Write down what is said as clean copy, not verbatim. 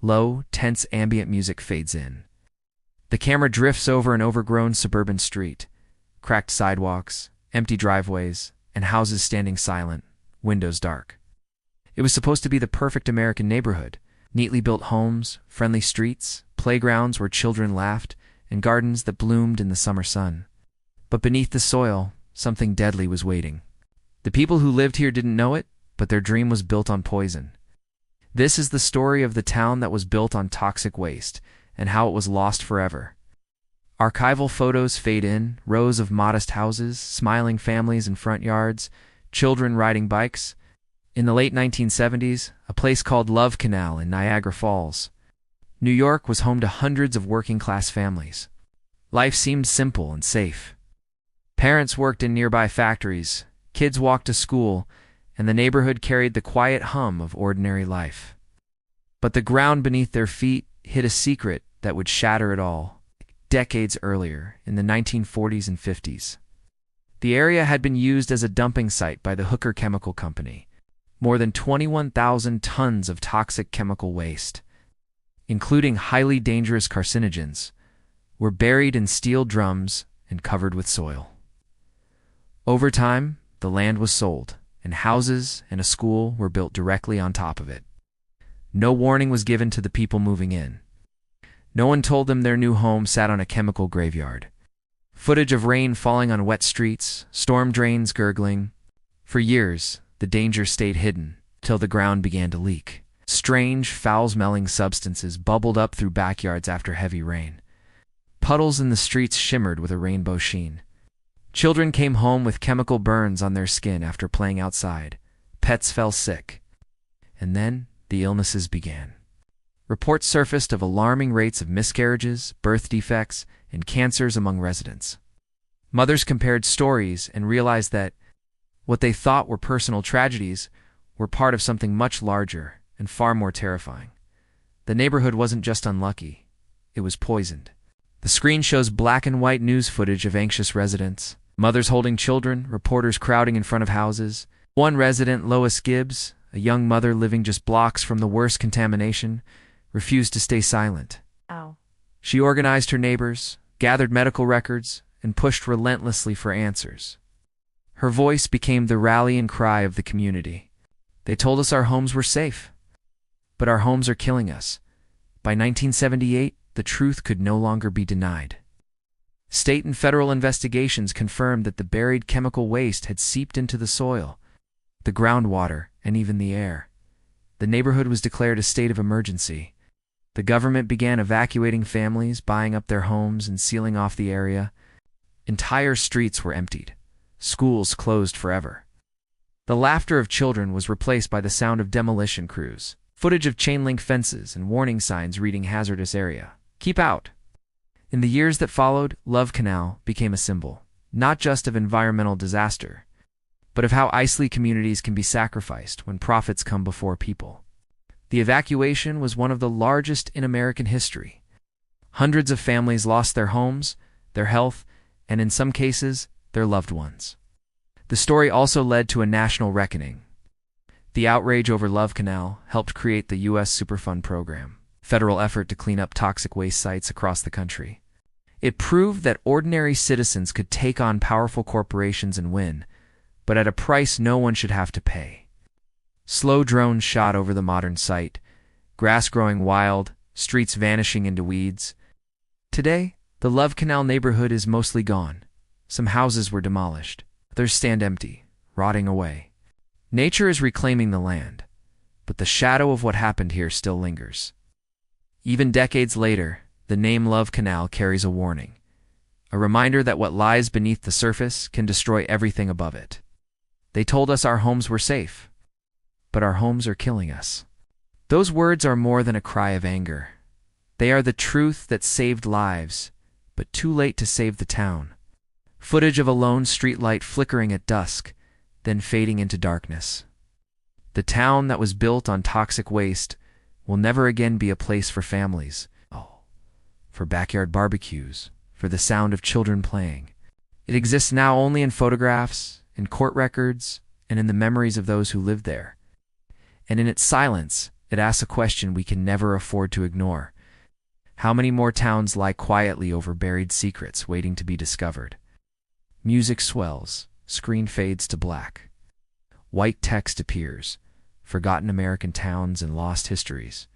Low, tense ambient music fades in. The camera drifts over an overgrown suburban street, cracked sidewalks, empty driveways, and houses standing silent, windows dark. It was supposed to be the perfect American neighborhood: neatly built homes, friendly streets, playgrounds where children laughed, and gardens that bloomed in the summer sun. But beneath the soil, something deadly was waiting. The people who lived here didn't know it, but their dream was built on poison. This is the story of the town that was built on toxic waste, and how it was lost forever. Archival photos fade in, rows of modest houses, smiling families in front yards, children riding bikes. In the late 1970s, a place called Love Canal in Niagara Falls, New York was home to hundreds of working-class families. Life seemed simple and safe. Parents worked in nearby factories, kids walked to school, and the neighborhood carried the quiet hum of ordinary life. But the ground beneath their feet hid a secret that would shatter it all. Decades earlier, in the 1940s and 50s, the area had been used as a dumping site by the Hooker Chemical Company. More than 21,000 tons of toxic chemical waste, including highly dangerous carcinogens, were buried in steel drums and covered with soil. Over time, the land was sold, and houses and a school were built directly on top of it. No warning was given to the people moving in. No one told them their new home sat on a chemical graveyard. Footage of rain falling on wet streets, storm drains gurgling. For years, the danger stayed hidden, till the ground began to leak. Strange, foul-smelling substances bubbled up through backyards after heavy rain. Puddles in the streets shimmered with a rainbow sheen. Children came home with chemical burns on their skin after playing outside. Pets fell sick. And then the illnesses began. Reports surfaced of alarming rates of miscarriages, birth defects, and cancers among residents. Mothers compared stories and realized that what they thought were personal tragedies were part of something much larger and far more terrifying. The neighborhood wasn't just unlucky, it was poisoned. The screen shows black and white news footage of anxious residents, mothers holding children, reporters crowding in front of houses. One resident, Lois Gibbs, a young mother living just blocks from the worst contamination, refused to stay silent. Ow. She organized her neighbors, gathered medical records, and pushed relentlessly for answers. Her voice became the rallying cry of the community. They told us our homes were safe, but our homes are killing us. By 1978, the truth could no longer be denied. State and federal investigations confirmed that the buried chemical waste had seeped into the soil, the groundwater, and even the air. The neighborhood was declared a state of emergency. The government began evacuating families, buying up their homes, and sealing off the area. Entire streets were emptied. Schools closed forever. The laughter of children was replaced by the sound of demolition crews, footage of chain-link fences and warning signs reading hazardous area. Keep out. In the years that followed, Love Canal became a symbol, not just of environmental disaster, but of how isolated communities can be sacrificed when profits come before people. The evacuation was one of the largest in American history. Hundreds of families lost their homes, their health, and in some cases, their loved ones. The story also led to a national reckoning. The outrage over Love Canal helped create the U.S. Superfund program, federal effort to clean up toxic waste sites across the country. It proved that ordinary citizens could take on powerful corporations and win, but at a price no one should have to pay. Slow drones shot over the modern site, grass growing wild, streets vanishing into weeds. Today, the Love Canal neighborhood is mostly gone. Some houses were demolished. Others stand empty, rotting away. Nature is reclaiming the land, but the shadow of what happened here still lingers. Even decades later, the name Love Canal carries a warning, a reminder that what lies beneath the surface can destroy everything above it. They told us our homes were safe, but our homes are killing us. Those words are more than a cry of anger. They are the truth that saved lives, but too late to save the town. Footage of a lone streetlight flickering at dusk, then fading into darkness. The town that was built on toxic waste will never again be a place for families, for backyard barbecues, for the sound of children playing. It exists now only in photographs, in court records, and in the memories of those who lived there. And in its silence, It asks a question we can never afford to ignore. How many more towns lie quietly over buried secrets waiting to be discovered? Music swells, screen fades to black. White text appears, forgotten American towns and lost histories.